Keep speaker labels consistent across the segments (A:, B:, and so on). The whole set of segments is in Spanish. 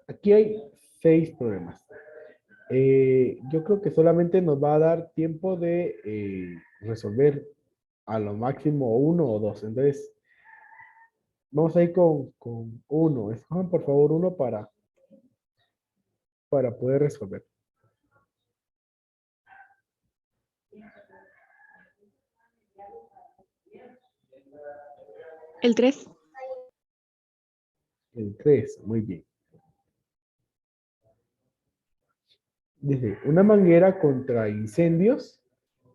A: Aquí hay 6 problemas. Yo creo que solamente nos va a dar tiempo de resolver a lo máximo uno o dos. Entonces, vamos a ir con uno. Escojan por favor uno para poder resolver.
B: El 3.
A: El 3, muy bien. Dice, una manguera contra incendios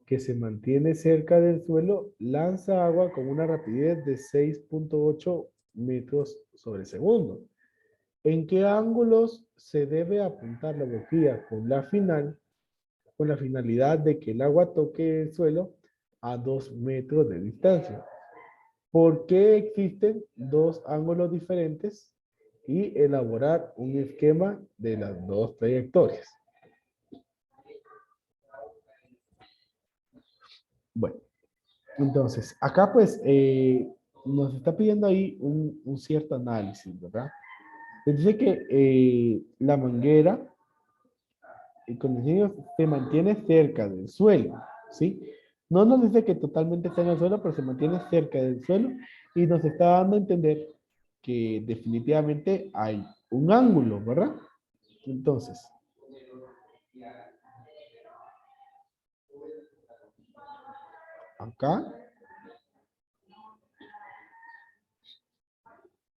A: que se mantiene cerca del suelo lanza agua con una rapidez de 6.8 metros sobre segundo. ¿En qué ángulos se debe apuntar la boquilla con la finalidad de que el agua toque el suelo a 2 metros de distancia? ¿Por qué existen dos ángulos diferentes? Y elaborar un esquema de las dos trayectorias. Bueno, entonces, acá pues nos está pidiendo ahí un cierto análisis, ¿verdad? Les dice que la manguera con el se mantiene cerca del suelo, ¿sí? No nos dice que totalmente está en el suelo, pero se mantiene cerca del suelo y nos está dando a entender que definitivamente hay un ángulo, ¿verdad? Entonces, acá,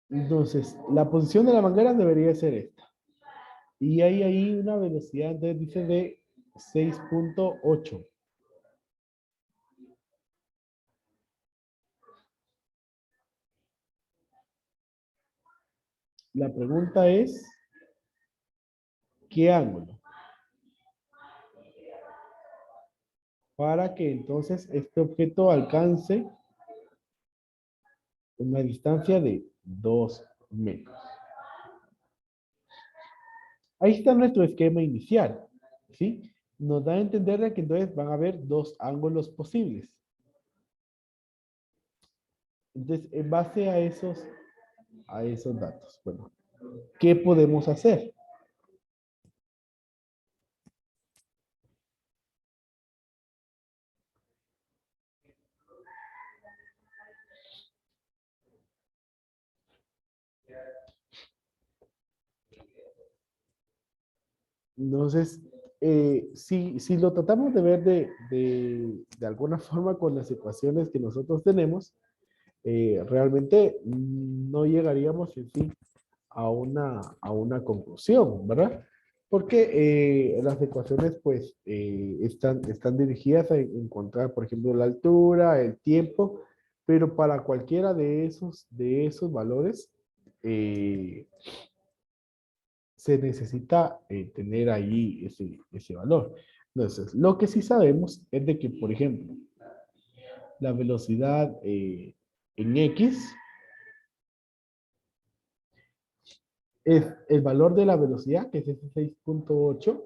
A: entonces, la posición de la manguera debería ser esta. Y hay ahí una velocidad, entonces dice de 6.8. La pregunta es, ¿qué ángulo? Para que entonces este objeto alcance una distancia de 2 metros. Ahí está nuestro esquema inicial, ¿sí? Nos da a entender que entonces van a haber dos ángulos posibles. Entonces, en base a esos datos, bueno, ¿qué podemos hacer? Entonces, si lo tratamos de ver de alguna forma con las ecuaciones que nosotros tenemos, realmente no llegaríamos en sí a una conclusión, ¿verdad? Porque las ecuaciones pues están dirigidas a encontrar, por ejemplo, la altura, el tiempo, pero para cualquiera de esos valores se necesita tener ahí ese valor. Entonces, lo que sí sabemos es de que, por ejemplo, la velocidad en X es el valor de la velocidad, que es ese 6.8,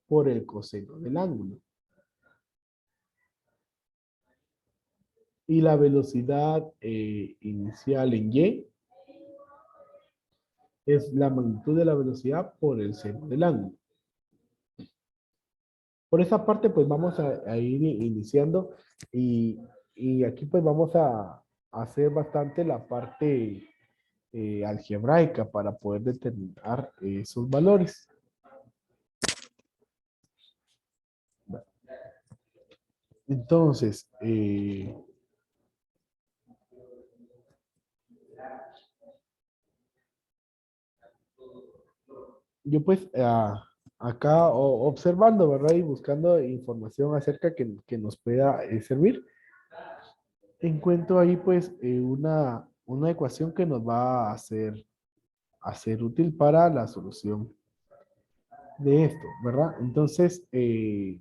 A: por el coseno del ángulo. Y la velocidad inicial en Y es la magnitud de la velocidad por el seno del ángulo. Por esa parte, pues vamos a ir iniciando y aquí pues vamos a hacer bastante la parte algebraica para poder determinar esos valores. Bueno, entonces, yo pues acá observando, ¿verdad? Y buscando información acerca que nos pueda servir, encuentro ahí pues una ecuación que nos va a ser útil para la solución de esto, ¿verdad? Entonces, les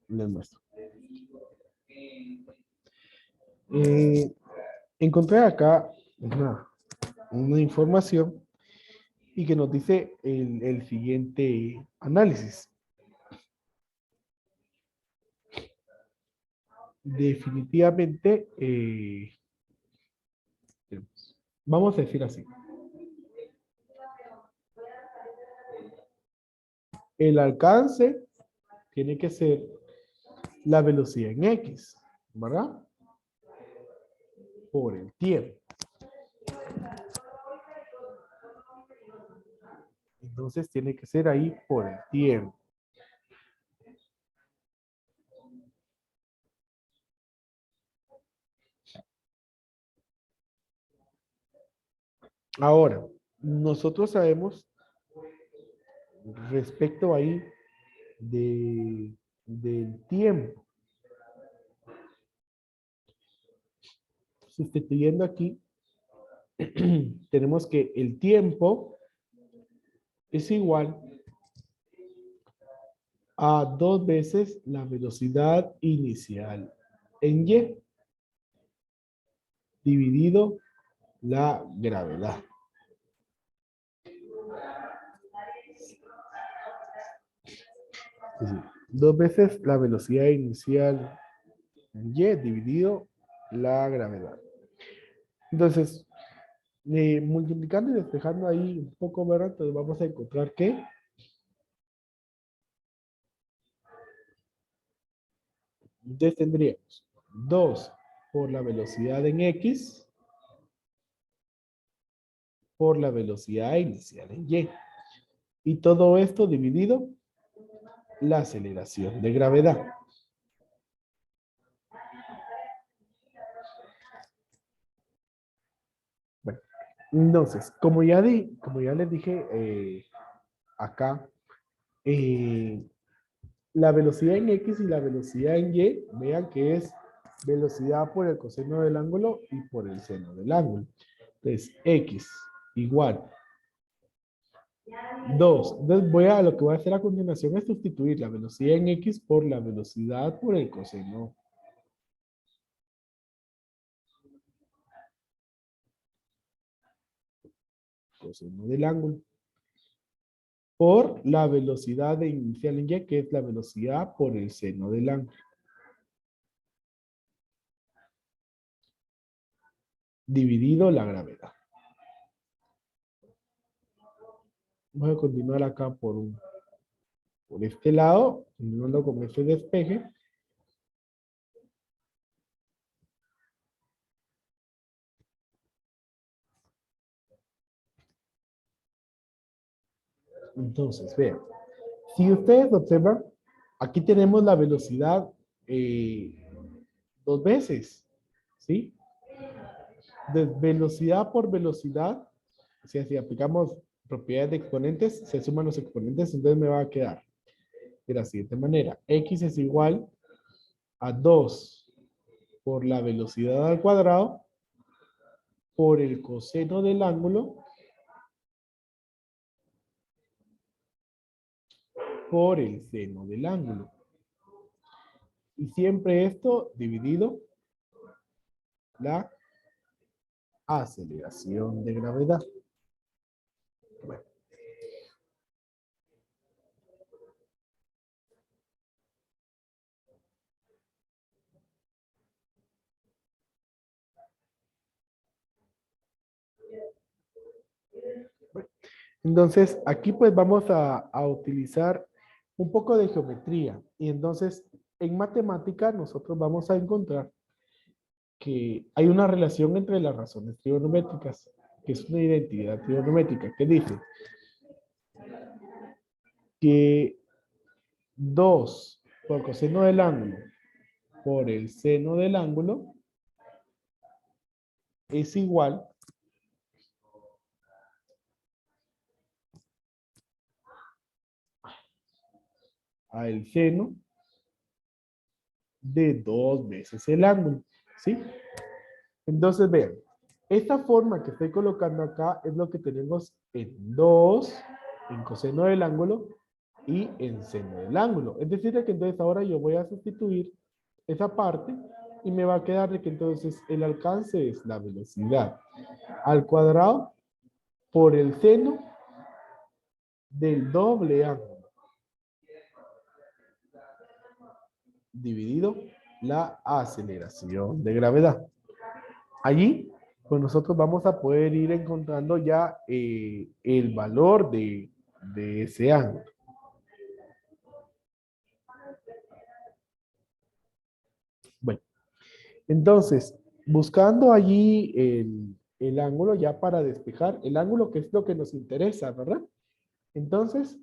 A: muestro. Eh, encontré acá una información y que nos dice el siguiente análisis. definitivamente, vamos a decir así, el alcance tiene que ser la velocidad en X, ¿verdad? Por el tiempo. Entonces tiene que ser ahí por el tiempo. Ahora, nosotros sabemos respecto ahí del tiempo. Sustituyendo aquí, tenemos que el tiempo es igual a 2 veces la velocidad inicial en Y dividido la gravedad. Es decir, 2 veces la velocidad inicial en Y dividido la gravedad. Entonces, multiplicando y despejando ahí un poco, ¿verdad? Entonces vamos a encontrar que entonces tendríamos 2 por la velocidad en X por la velocidad inicial en Y. Y todo esto dividido la aceleración de gravedad. Bueno, entonces, como ya les dije acá, la velocidad en X y la velocidad en Y, vean que es velocidad por el coseno del ángulo y por el seno del ángulo. Entonces, X igual 2. Entonces, lo que voy a hacer a continuación es sustituir la velocidad en X por la velocidad por el coseno del ángulo. Por la velocidad de inicial en Y, que es la velocidad por el seno del ángulo. Dividido la gravedad. Voy a continuar acá por este lado, continuando con este despeje. Entonces, vean, si ustedes observan, aquí tenemos la velocidad 2 veces, ¿sí? De velocidad por velocidad, o sea, si aplicamos propiedades de exponentes, se suman los exponentes, entonces me va a quedar de la siguiente manera. X es igual a 2 por la velocidad al cuadrado por el coseno del ángulo por el seno del ángulo. Y siempre esto dividido la aceleración de gravedad. Bueno. Entonces, aquí pues vamos a utilizar un poco de geometría. Y entonces, en matemática, nosotros vamos a encontrar que hay una relación entre las razones trigonométricas, que es una identidad trigonométrica, que dice que 2 por coseno del ángulo por el seno del ángulo es igual a el seno de 2 veces el ángulo, ¿sí? Entonces, vean, esta forma que estoy colocando acá es lo que tenemos en 2, en coseno del ángulo y en seno del ángulo. Es decir, que entonces ahora yo voy a sustituir esa parte y me va a quedar de que entonces el alcance es la velocidad al cuadrado por el seno del doble ángulo dividido la aceleración de gravedad. Allí, pues nosotros vamos a poder ir encontrando ya el valor de ese ángulo. Bueno, entonces, buscando allí el ángulo ya para despejar, el ángulo que es lo que nos interesa, ¿verdad? Entonces,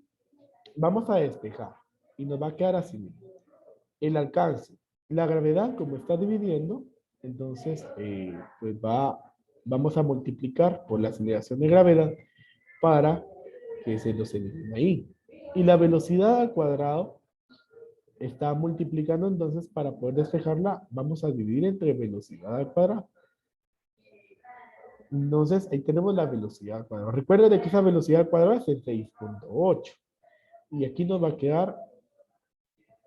A: vamos a despejar y nos va a quedar así mismo. El alcance, la gravedad, como está dividiendo, entonces, pues vamos a multiplicar por la aceleración de gravedad para que se los elimine ahí. Y la velocidad al cuadrado está multiplicando, entonces para poder despejarla, vamos a dividir entre velocidad al cuadrado. Entonces, ahí tenemos la velocidad al cuadrado. Recuerden de que esa velocidad al cuadrado es el 6.8. Y aquí nos va a quedar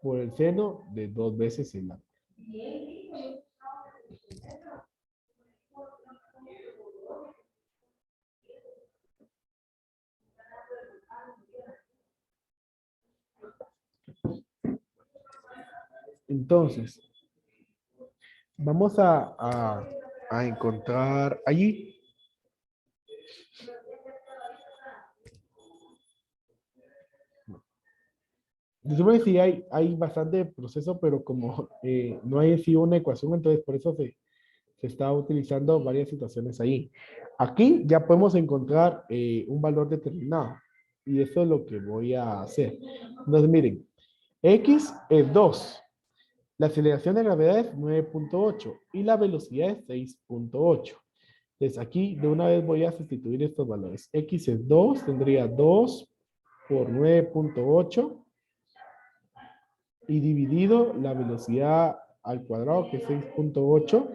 A: por el seno de 2 veces el ángulo. Entonces, vamos a encontrar allí. Yo me decía, hay bastante proceso, pero como no hay así una ecuación, entonces por eso se está utilizando varias situaciones ahí. Aquí ya podemos encontrar un valor determinado. Y eso es lo que voy a hacer. Entonces, miren, X es 2. La aceleración de gravedad es 9.8 y la velocidad es 6.8. Entonces, aquí de una vez voy a sustituir estos valores. X es 2, tendría 2 por 9.8 y dividido la velocidad al cuadrado, que es 6.8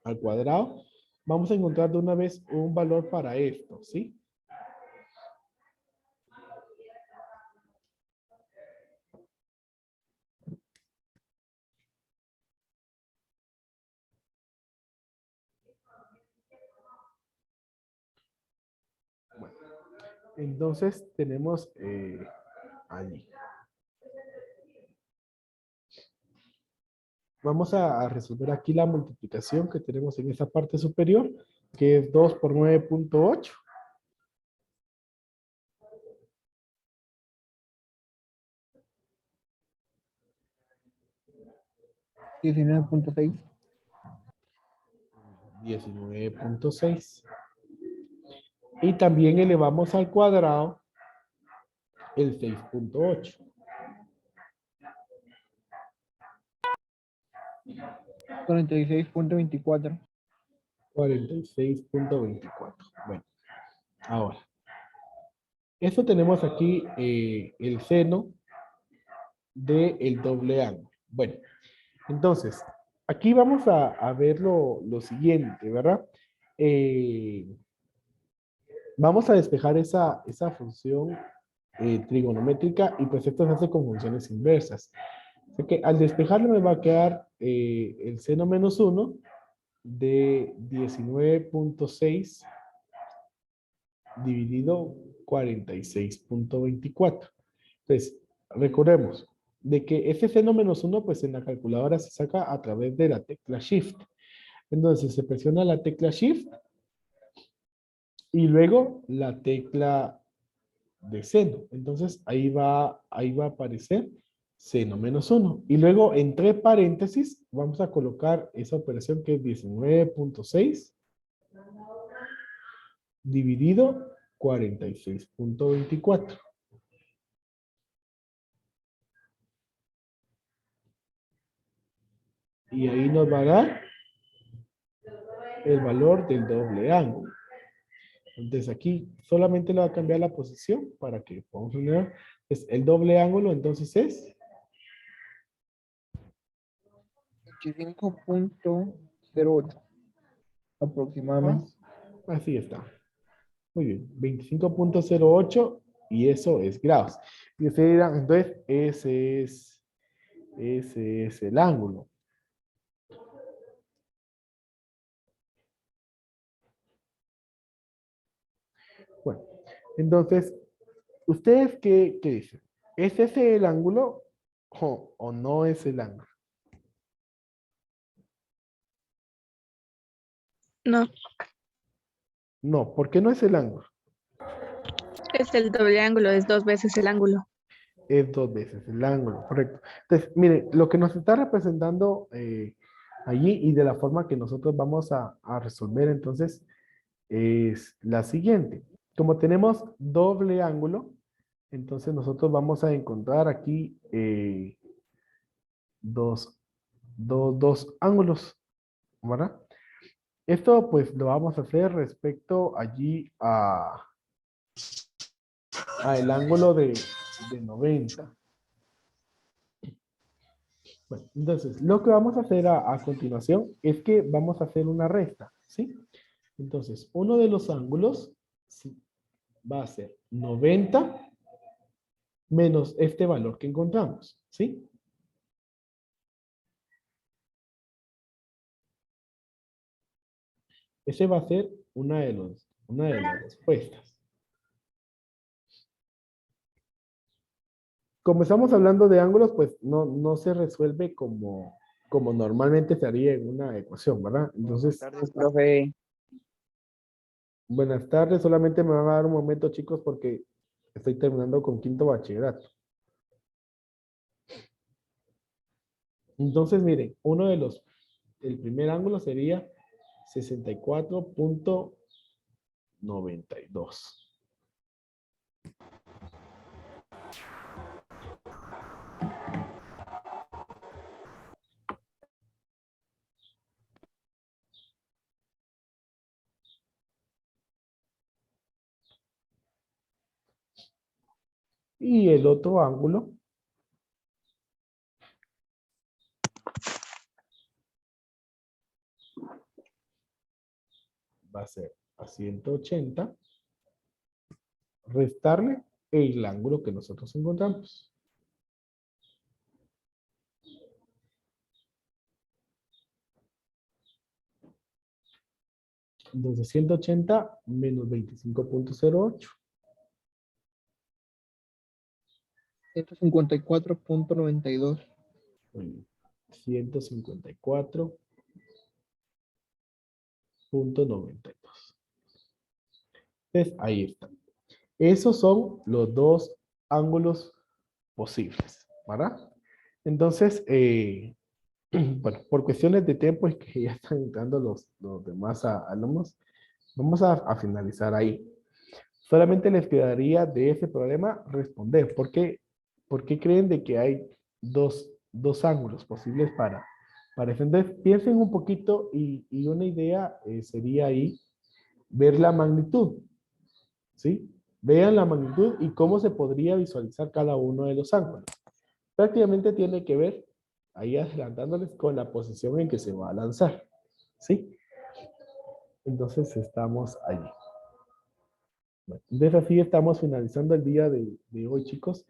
A: al cuadrado, vamos a encontrar de una vez un valor para esto, ¿sí? Bueno, entonces tenemos allí. Vamos a resolver aquí la multiplicación que tenemos en esta parte superior, que es 2 por 9.8.
B: Diecinueve punto seis.
A: 19.6. Y también elevamos al cuadrado el 6.8.
B: 46.24.
A: 46.24. Bueno, ahora, esto tenemos aquí el seno del doble ángulo. Bueno, entonces, aquí vamos a ver lo siguiente, ¿verdad? Eh, vamos a despejar esa función trigonométrica y pues esto se hace con funciones inversas. Así que al despejarlo me va a quedar el seno menos 1 de 19.6 dividido 46.24. Entonces, recordemos de que ese seno menos 1, pues en la calculadora se saca a través de la tecla Shift. Entonces, se presiona la tecla Shift y luego la tecla de seno. Entonces, ahí va a aparecer seno menos 1. Y luego, entre paréntesis, vamos a colocar esa operación que es 19.6 dividido 46.24. Y ahí nos va a dar el valor del doble ángulo. Entonces aquí solamente le va a cambiar la posición para que podamos unir. Es el doble ángulo, entonces es
B: 25.08
A: ah,
B: aproximadamente.
A: así está. Muy bien, 25.08 y eso es grados. Y ustedes dirán, entonces ese es el ángulo. Bueno, entonces, ¿ustedes qué dicen? ¿Es ese el ángulo? o no es el ángulo?
C: No,
A: No, ¿por qué no es el ángulo?
C: es el doble ángulo, es 2 veces el ángulo.
A: Es 2 veces el ángulo, correcto. Entonces, mire, lo que nos está representando allí y de la forma que nosotros vamos a resolver entonces es la siguiente. Como tenemos doble ángulo, entonces nosotros vamos a encontrar aquí dos ángulos, ¿verdad? Esto pues lo vamos a hacer respecto allí a el ángulo de 90. Bueno, entonces, lo que vamos a hacer a continuación es que vamos a hacer una resta, ¿sí? Entonces, uno de los ángulos sí, va a ser 90 menos este valor que encontramos, ¿sí? Ese va a ser una de las respuestas. Como estamos hablando de ángulos, pues no se resuelve como normalmente se haría en una ecuación, ¿verdad? Entonces,
B: Buenas tardes, profe.
A: buenas tardes, solamente me van a dar un momento, chicos, porque estoy terminando con quinto bachillerato. Entonces, miren, el primer ángulo sería 64.92. Y el otro ángulo va a ser a 180, restarle el ángulo que nosotros encontramos. Entonces, 180 menos 25.08.
B: 154.92.
A: 154.92. Entonces, ahí está. Esos son los dos ángulos posibles, ¿verdad? Entonces, bueno, por cuestiones de tiempo es que ya están entrando los demás alumnos. Vamos a finalizar ahí. Solamente les quedaría de ese problema responder. ¿Por qué creen de que hay dos ángulos posibles para eso? Entonces, piensen un poquito y una idea sería ahí ver la magnitud, ¿sí? Vean la magnitud y cómo se podría visualizar cada uno de los ángulos. Prácticamente tiene que ver, ahí adelantándoles, con la posición en que se va a lanzar, ¿sí? Entonces estamos allí. Bueno, entonces así estamos finalizando el día de hoy, chicos.